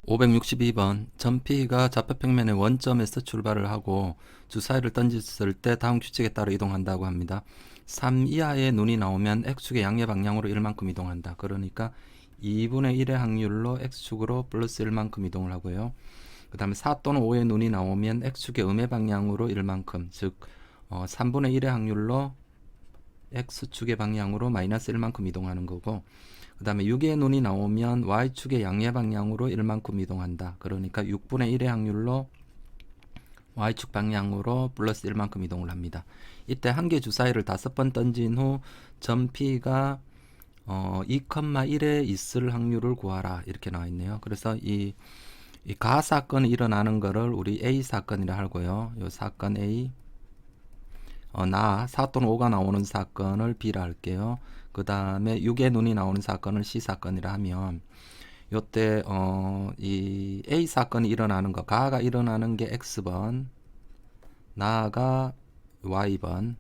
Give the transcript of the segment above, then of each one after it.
562번 점P가 좌표평면의 원점에서 출발을 하고 주사위를 던졌을 때 다음 규칙에 따라 이동한다고 합니다. 3 이하의 눈이 나오면 X축의 양의 방향으로 1만큼 이동한다. 그러니까 2분의 1의 확률로 X축으로 플러스 1만큼 이동을 하고요. 그 다음에 4 또는 5의 눈이 나오면 X축의 음의 방향으로 1만큼, 즉 3분의 1의 확률로 X축의 방향으로 마이너스 1만큼 이동하는 거고, 그 다음에 6의 눈이 나오면 Y축의 양의 방향으로 1만큼 이동한다. 그러니까 6분의 1의 확률로 Y축 방향으로 플러스 1만큼 이동을 합니다. 이때 한 개 주사위를 5번 던진 후 점 P가 2,1에 있을 확률을 구하라 이렇게 나와 있네요. 그래서 이 가사건이 일어나는 거를 우리 A 사건이라 하고요. 이 사건 A, 4 또는 5가 나오는 사건을 B라 할게요. 그 다음에 6의 눈이 나오는 사건을 C 사건이라 하면, 요때 이 A 사건이 일어나는 거, 가가 일어나는 게 X번, 나가 Y번,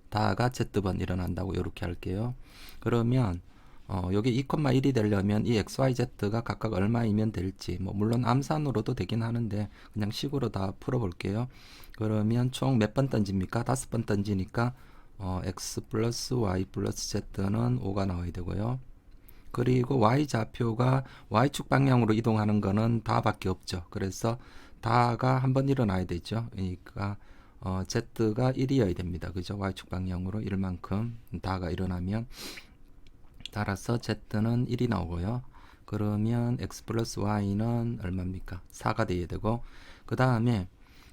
다가 Z번 일어난다고 이렇게 할게요. 그러면 여기 2,1이 되려면 이 XYZ가 각각 얼마이면 될지, 물론 암산으로도 되긴 하는데 그냥 식으로 다 풀어볼게요. 그러면 총 몇 번 던집니까? 5번 던지니까 X 플러스 Y 플러스 Z는 5가 나와야 되고요. 그리고 Y 좌표가 Y축 방향으로 이동하는 거는 다밖에 없죠. 그래서 다가 한번 일어나야 되죠. 그러니까 Z가 1이어야 됩니다. 그죠? Y축 방향으로 1만큼 다가 일어나면, 따라서 Z는 1이 나오고요. 그러면 X 플러스 Y는 얼마입니까? 4가 돼야 되고, 그 다음에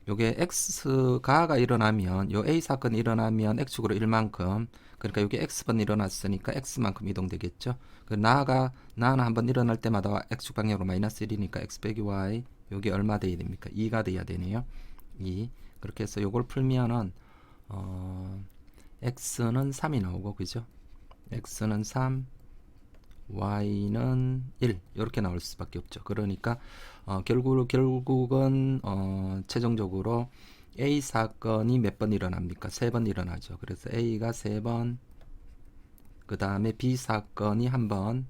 요게 X가가 일어나면, 요 A 사건이 일어나면 X축으로 1만큼, 그러니까 여기 X번 일어났으니까 X만큼 이동되겠죠. 나는 한번 일어날 때마다 X축 방향으로 마이너스 1이니까 X 빼기 Y, 요게 얼마 돼야 됩니까? 2가 돼야 되네요. 2. 그렇게 해서 요걸 풀면은 X는 3이 나오고, 그죠? X는 3, Y는 1 이렇게 나올 수밖에 없죠. 그러니까 결국은 최종적으로 A 사건이 몇 번 일어납니까? 3번 일어나죠. 그래서 A가 3번, 그 다음에 B 사건이 1번,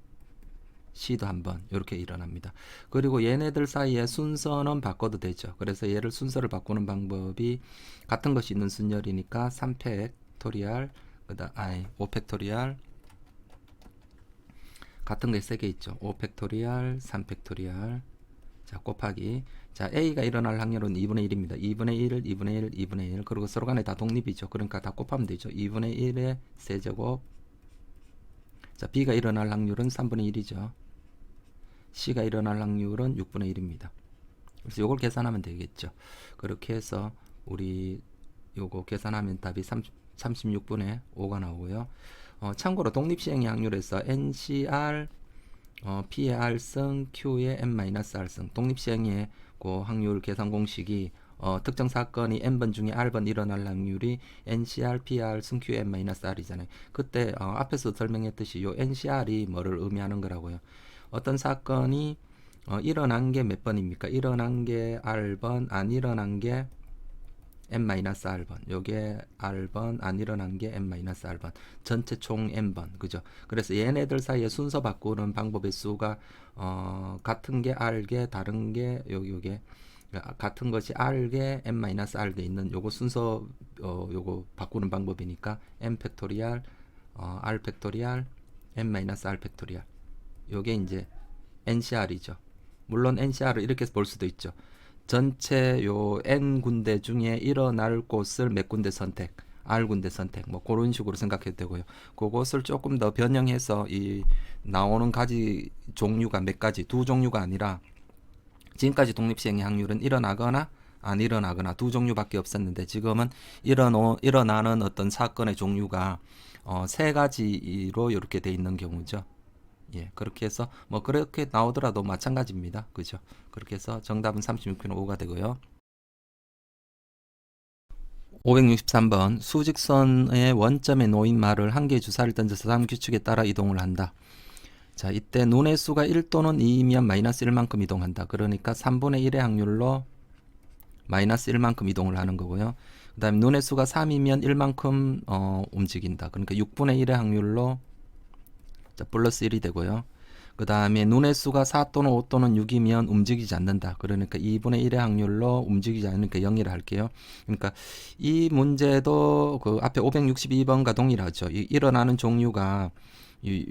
C도 1번 이렇게 일어납니다. 그리고 얘네들 사이에 순서는 바꿔도 되죠. 그래서 얘를 순서를 바꾸는 방법이, 같은 것이 있는 순열이니까 3팩토리얼, 그다음 5팩토리얼, 같은 게 3개 있죠. 5팩토리얼, 3팩토리얼, 자 곱하기, 자 A가 일어날 확률은 2분의 1입니다. 2분의 1, 2분의 1, 2분의 1, 그리고 서로 간에 다 독립이죠. 그러니까 다 곱하면 되죠. 2분의 1의 세제곱. 자 B가 일어날 확률은 3분의 1이죠. C가 일어날 확률은 6분의 1입니다. 그래서 요걸 계산하면 되겠죠. 그렇게 해서 우리 요거 계산하면 답이 36분의 5가 나오고요. 참고로 독립시행의 확률에서 NCR P의 R승 Q의 N-R승, 독립시행의 그 확률 계산 공식이 특정 사건이 N번 중에 R번 일어날 확률이 NCR PR 승 Q N-R이잖아요. 그때 앞에서 설명했듯이 요 NCR이 뭐를 의미하는 거라고요. 어떤 사건이 일어난 게 몇 번입니까? 일어난 게 R번, 안 일어난 게 n-r번, 요게 r번, 안 일어난 게 n-r번, 전체 총 n번, 그죠? 그래서 얘네들 사이에 순서 바꾸는 방법의 수가 같은 게 r개, 다른 게 요게 같은 것이 r개, n-r개 있는 요거 순서 요거 바꾸는 방법이니까 n 팩토리얼, r 팩토리얼, n-r 팩토리얼, 요게 이제 NCR이죠. 물론 NCR을 이렇게 볼 수도 있죠. 전체 요 N 군데 중에 일어날 곳을 몇 군데 선택, R 군데 선택, 그런 식으로 생각해도 되고요. 그것을 조금 더 변형해서 이 나오는 가지 종류가 몇 가지, 두 종류가 아니라, 지금까지 독립시행의 확률은 일어나거나 안 일어나거나 두 종류밖에 없었는데, 지금은 일어나는 어떤 사건의 종류가 세 가지로 이렇게 돼 있는 경우죠. 예, 그렇게 해서 그렇게 나오더라도 마찬가지입니다. 그죠? 그렇게 해서 정답은 36표는 5가 되고요. 563번 수직선의 원점에 놓인 말을 한 개의 주사를 던져서 다음 규칙에 따라 이동을 한다. 자, 이때 눈의 수가 1 또는 2이면 마이너스 1만큼 이동한다. 그러니까 3분의 1의 확률로 마이너스 1만큼 이동을 하는 거고요. 그 다음에 눈의 수가 3이면 1만큼 움직인다. 그러니까 6분의 1의 확률로 플러스 1이 되고요. 그 다음에 눈의 수가 4 또는 5 또는 6이면 움직이지 않는다. 그러니까 2분의 1의 확률로 움직이지 않으니까 0이라 할게요. 그러니까 이 문제도 그 앞에 562번과 동일하죠. 일어나는 종류가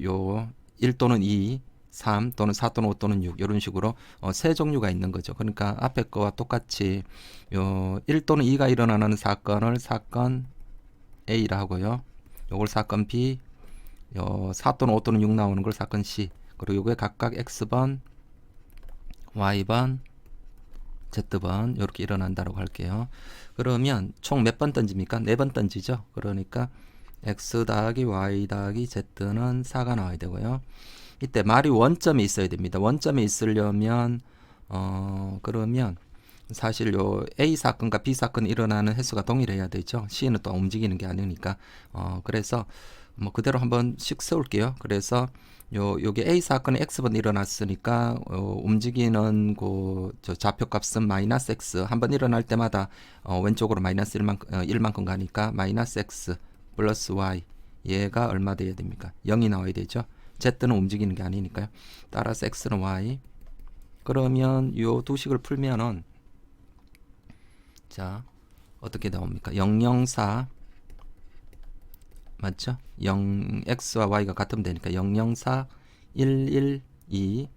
요 1 또는 2, 3 또는 4 또는 5 또는 6 이런 식으로 세 종류가 있는 거죠. 그러니까 앞에 거와 똑같이 요 1 또는 2가 일어나는 사건을 사건 A라 하고요. 요걸 사건 B, 요 4 또는 5 또는 6 나오는 걸 사건 C. 그리고 요게 각각 X번, Y번, Z번 이렇게 일어난다고 할게요. 그러면 총 몇 번 던집니까? 4번 던지죠. 그러니까 X 더하기 Y 더하기 Z는 4가 나와야 되고요. 이때 말이 원점에 있어야 됩니다. 원점에 있으려면 그러면 사실 요 A 사건과 B 사건이 일어나는 횟수가 동일해야 되죠. C는 또 움직이는 게 아니니까. 그래서 뭐 그대로 한번씩 세울게요. 그래서 요게 A 사건에 X번 일어났으니까 움직이는 저 좌표값은 마이너스 X 한 번 일어날 때마다 왼쪽으로 마이너스 1만큼 가니까 마이너스 X 플러스 Y 얘가 얼마 돼야 됩니까? 0이 나와야 되죠. Z는 움직이는 게 아니니까요. 따라서 X는 Y. 그러면 요 두 식을 풀면은 자 어떻게 나옵니까? 004 맞죠? 0x와 y가 같으면 되니까 004 112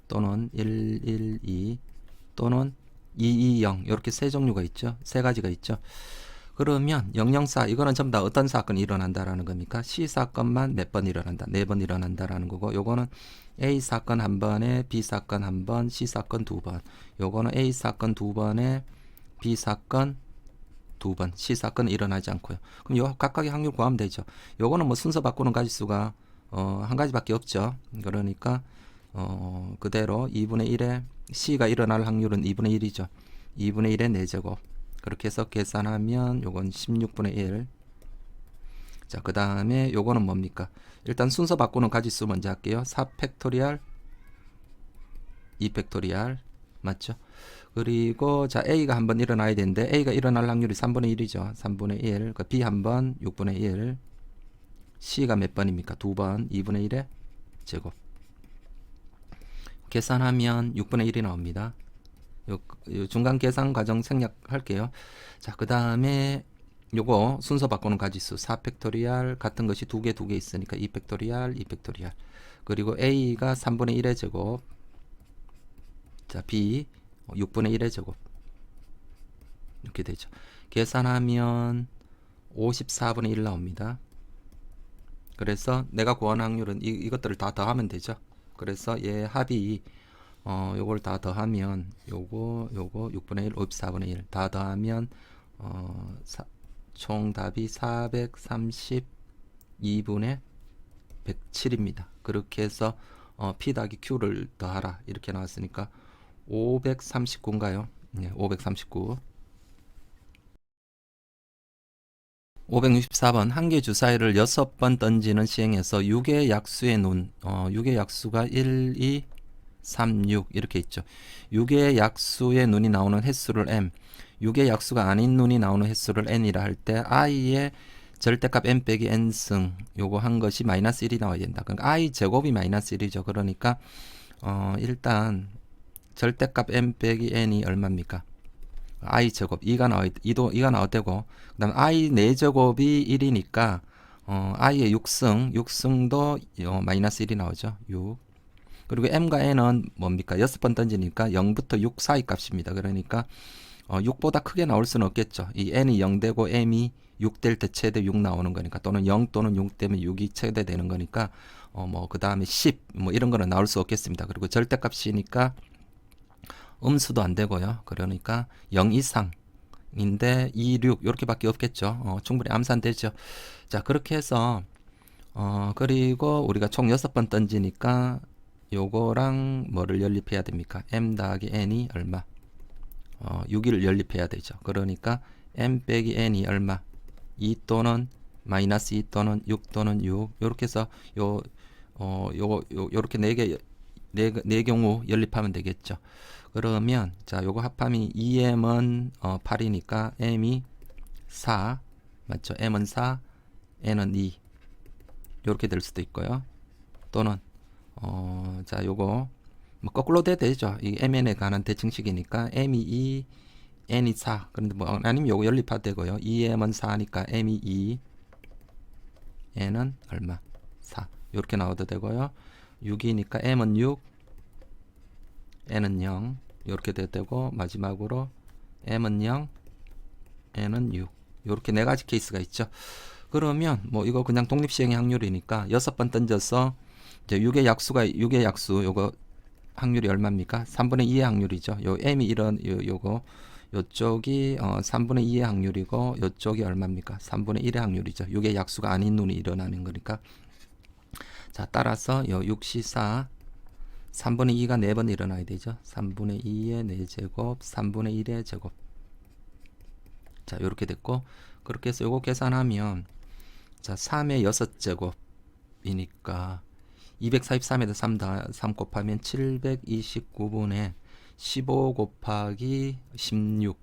또는 112 또는 220 이렇게 세 종류가 있죠. 세 가지가 있죠. 그러면 004 이거는 전부 다 어떤 사건이 일어난다라는 겁니까? C 사건만 몇 번 일어난다. 4번 일어난다라는 거고 요거는 A 사건 한 번에 B 사건 한 번, C 사건 두 번. 요거는 A 사건 두 번에 B 사건 두 번, C 사건은 일어나지 않고요. 그럼 요 각각의 확률 구하면 되죠. 요거는 뭐 순서 바꾸는 가지수가 한 가지밖에 없죠. 그러니까 그대로 2분의 1에 C가 일어날 확률은 2분의 1이죠. 2분의 1의 4제곱. 그렇게 해서 계산하면 요건 16분의 1. 자, 그 다음에 요거는 뭡니까? 일단 순서 바꾸는 가지수 먼저 할게요. 4 팩토리얼, 2 팩토리얼. 맞죠? 그리고 자 A가 한번 일어나야 되는데 A가 일어날 확률이 3분의 1이죠. 3분의 1. 그러니까 B 한번 6분의 1. C가 몇 번입니까? 2번 2분의 1의 제곱. 계산하면 6분의 1이 나옵니다. 요 중간 계산 과정 생략할게요. 자, 그 다음에 요거 순서 바꾸는 가지수 4 팩토리얼 같은 것이 두 개 있으니까 2 팩토리얼 2 팩토리얼. 그리고 A가 3분의 1의 제곱. 자, B 6분의 1의 제곱 이렇게 되죠. 계산하면 54분의 1 나옵니다. 그래서 내가 구한 확률은 이것들을 다 더하면 되죠. 그래서 얘 합이 요걸 다 더하면 요거 6분의 1 54분의 1 다 더하면 총 답이 432분의 107입니다. 그렇게 해서 P 더하기 Q를 더하라 이렇게 나왔으니까 539인가요? 네, 539. 564번 한 개 주사위를 6번 던지는 시행에서 6의 약수의 눈 6의 약수가 1, 2, 3, 6 이렇게 있죠. 6의 약수의 눈이 나오는 횟수를 m 6의 약수가 아닌 눈이 나오는 횟수를 n이라 할 때 i의 절대값 n 빼기 n승 요거 한 것이 마이너스 1이 나와야 된다. 그러니까 i 제곱이 마이너스 1이죠. 그러니까 일단 절대값 n 빼기 n이 얼마입니까? i 제곱 2가 나와야 되고 그다음 i 4제곱이 1이니까 i의 6승도 마이너스 1이 나오죠. 6. 그리고 m과 n은 뭡니까? 6번 던지니까 0부터 6 사이 값입니다. 그러니까 6보다 크게 나올 수는 없겠죠. 이 n이 0 되고 m이 6 될 때 최대 6 나오는 거니까 또는 0 또는 6 되면 6이 최대 되는 거니까 뭐 그 다음에 10 뭐 이런 거는 나올 수 없겠습니다. 그리고 절대값이니까 음수도 안 되고요. 그러니까 0 이상인데 2, 6 이렇게밖에 없겠죠. 충분히 암산되죠. 자, 그렇게 해서 그리고 우리가 총 6번 던지니까 요거랑 뭐를 연립해야 됩니까? m 더하기 n이 얼마? 6을 연립해야 되죠. 그러니까 m 빼기 n이 얼마? 2 또는 마이너스 2 또는 6 또는 6 요렇게 해서 요렇게 네 경우 연립하면 되겠죠. 그러면 자 요거 합하면 2m은 8이니까 m이 4 맞죠? m은 4 n은 2 요렇게 될 수도 있고요. 또는 자, 요거 뭐 거꾸로 돼도 되죠. 이 mn에 관한 대칭식이니까 m이 2, n이 4. 그런데 뭐 아니면 요거 연립화도 되고요. 2m은 4니까 m이 2, n은 얼마? 4. 이렇게 나와도 되고요. 6이니까 m은 6, n은 0. 이렇게 돼도 되고, 마지막으로 m은 0, n은 6. 이렇게 네 가지 케이스가 있죠. 그러면 뭐 이거 그냥 독립시행의 확률이니까 6번 던져서 이제 6의 약수 요거 확률이 얼마입니까? 3분의 2의 확률이죠. 요 m이 이런 요거 요쪽이 3분의 2의 확률이고 요쪽이 얼마입니까? 3분의 1의 확률이죠. 6의 약수가 아닌 눈이 일어나는 거니까. 자, 따라서 요 6C4 3분의 2가 4번 일어나야 되죠. 3분의 2의 4제곱 3분의 1의 제곱. 자, 요렇게 됐고, 그렇게 해서 요거 계산하면 자, 3의 6제곱이니까 243에다 3 곱하면 729분의 15 곱하기 16.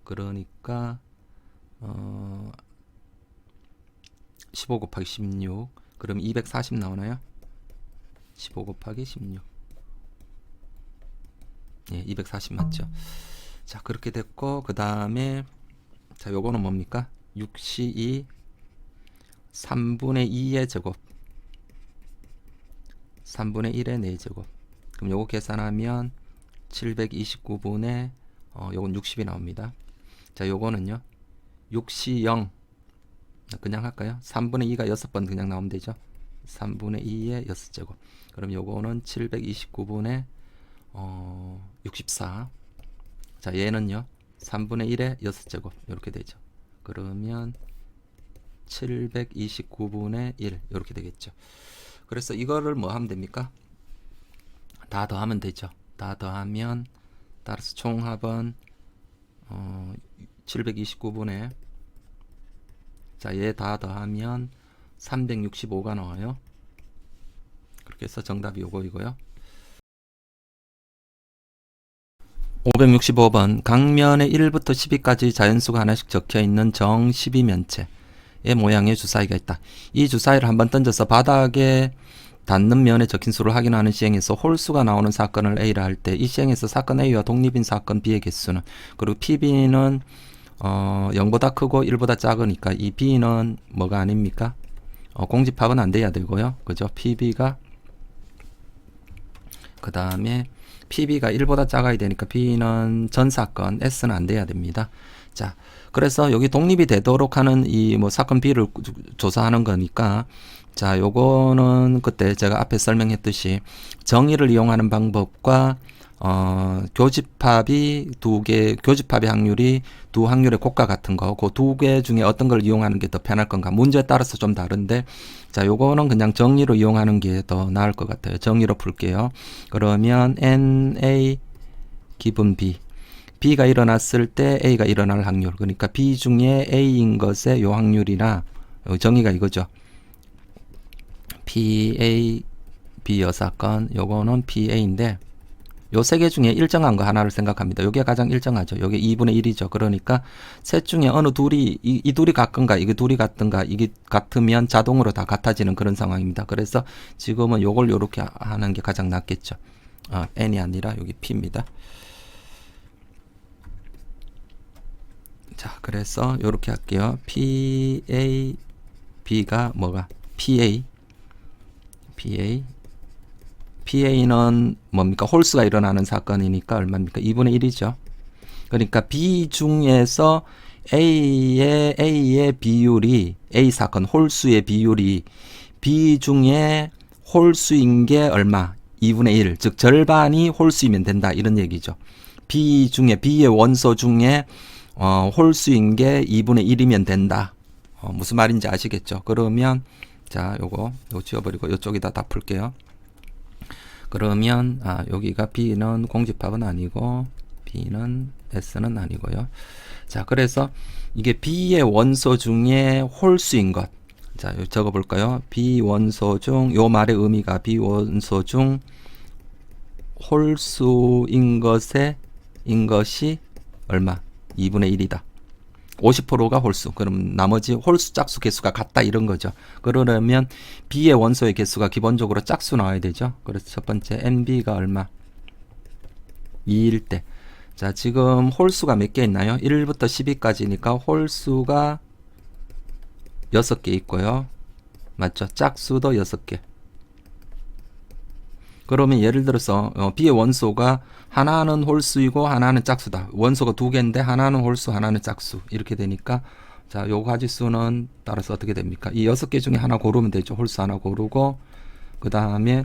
그러니까 15 곱하기 16. 그럼 240 나오나요? 15 곱하기 16. 예, 240 맞죠? 자, 그렇게 됐고, 그 다음에 자, 요거는 뭡니까? 6C2 3분의 2의 제곱 3분의 1의 4제곱. 그럼 요거 계산하면 729분의 요건 60이 나옵니다. 자, 요거는요 6C0 그냥 할까요? 3분의 2가 6번 그냥 나오면 되죠. 3분의 2의 6제곱. 그럼 요거는 729분의 64. 자, 얘는요 3분의 1의 6제곱 이렇게 되죠. 그러면 729분의 1 이렇게 되겠죠. 그래서 이거를 뭐 하면 됩니까? 다 더하면 되죠. 다 더하면 따라서 총합은 729분의 자, 얘 다 더하면 365가 나와요. 그렇게 해서 정답이 요거이고요. 565번 강면에 1부터 12까지 자연수가 하나씩 적혀있는 정 12면체의 모양의 주사위가 있다. 이 주사위를 한번 던져서 바닥에 닿는 면에 적힌 수를 확인하는 시행에서 홀수가 나오는 사건을 A라 할 때 이 시행에서 사건 A와 독립인 사건 B의 개수는, 그리고 PB는 0보다 크고 1보다 작으니까 이 B는 뭐가 아닙니까? 공집합은 안 돼야 되고요. 그죠? PB가 그 다음에 PB가 1보다 작아야 되니까 B는 전 사건 S는 안 돼야 됩니다. 자, 그래서 여기 독립이 되도록 하는 이 뭐 사건 B를 조사하는 거니까, 자, 요거는 그때 제가 앞에 설명했듯이 정의를 이용하는 방법과 교집합이 교집합의 확률이 두 확률의 곱과 같은 거, 그 두 개 중에 어떤 걸 이용하는 게 더 편할 건가, 문제에 따라서 좀 다른데, 자, 요거는 그냥 정의로 이용하는 게 더 나을 것 같아요. 정의로 풀게요. 그러면 NA 기분 B, B가 일어났을 때 A가 일어날 확률, 그러니까 B 중에 A인 것의 요 확률이나 요 정의가 이거죠. PA B 여사건, 요거는 PA인데 요 세 개 중에 일정한 거 하나를 생각합니다. 요게 가장 일정하죠. 요게 2분의 1이죠. 그러니까 셋 중에 어느 둘이 이 둘이 같건가 이게 둘이 같던가, 이게 같으면 자동으로 다 같아지는 그런 상황입니다. 그래서 지금은 요걸 요렇게 하는 게 가장 낫겠죠. N이 아니라 여기 P입니다. 자, 그래서 요렇게 할게요. PA B가 뭐가 PA는 뭡니까? 홀수가 일어나는 사건이니까 얼마입니까? 2분의 1이죠. 그러니까 B 중에서 A의 비율이, A 사건 홀수의 비율이 B 중에 홀수인 게 얼마? 2분의 1, 즉 절반이 홀수이면 된다, 이런 얘기죠. B 중에, B의 원소 중에 홀수인 게 2분의 1이면 된다. 무슨 말인지 아시겠죠? 그러면 자, 요거 지워버리고 요쪽에다 다 풀게요. 그러면 여기가 B는 공집합은 아니고 B는 S는 아니고요. 자, 그래서 이게 B의 원소 중에 홀수인 것. 자, 여기 적어볼까요? B 원소 중, 요 말의 의미가 B 원소 중 홀수인 것이 얼마? 2분의 1이다. 50%가 홀수. 그럼 나머지 홀수 짝수 개수가 같다 이런 거죠. 그러려면 B의 원소의 개수가 기본적으로 짝수 나와야 되죠. 그래서 첫 번째 NB가 얼마? 2일 때. 자, 지금 홀수가 몇 개 있나요? 1부터 12까지니까 홀수가 6개 있고요. 맞죠? 짝수도 6개. 그러면 예를 들어서 B의 원소가 하나는 홀수이고 하나는 짝수다. 원소가 두 개인데 하나는 홀수, 하나는 짝수. 이렇게 되니까 자, 요 가지수는 따라서 어떻게 됩니까? 이 6개 중에 하나 고르면 되죠. 홀수 하나 고르고 그 다음에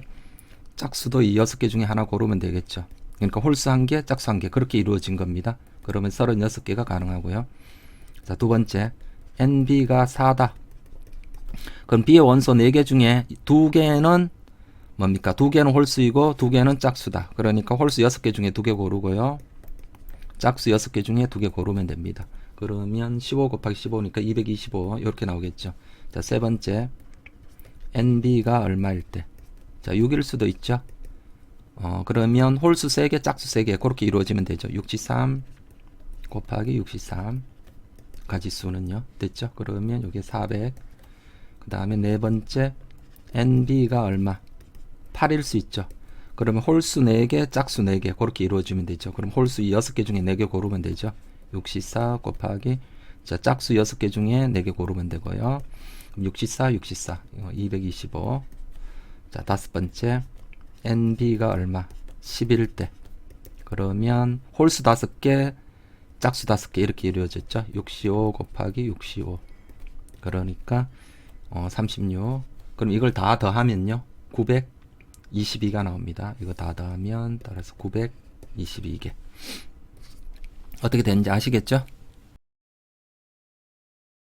짝수도 이 6개 중에 하나 고르면 되겠죠. 그러니까 홀수 1개, 짝수 1개 그렇게 이루어진 겁니다. 그러면 36개가 가능하고요. 자, 두 번째 NB가 4다. 그럼 B의 원소 4개 중에 2개는 뭡니까? 2개는 홀수이고 2개는 짝수다. 그러니까 홀수 6개 중에 2개 고르고요. 짝수 6개 중에 2개 고르면 됩니다. 그러면 15 곱하기 15니까 225 이렇게 나오겠죠. 자, 세 번째 NB가 얼마일 때? 자, 6일 수도 있죠. 그러면 홀수 3개, 짝수 3개 그렇게 이루어지면 되죠. 63 곱하기 63 가지수는요. 됐죠? 그러면 이게 400. 그 다음에 네 번째 NB가 얼마? 8일 수 있죠. 그러면 홀수 4개, 짝수 4개 그렇게 이루어지면 되죠. 그럼 홀수 6개 중에 4개 고르면 되죠. 64 곱하기 자, 짝수 6개 중에 4개 고르면 되고요. 64, 64 225. 자, 다섯 번째 NB가 얼마? 10일 때. 그러면 홀수 5개, 짝수 5개 이렇게 이루어졌죠. 65 곱하기 65. 그러니까 36. 그럼 이걸 다 더하면요. 922가 나옵니다. 이거 다 더하면 따라서 922개. 어떻게 되는지 아시겠죠?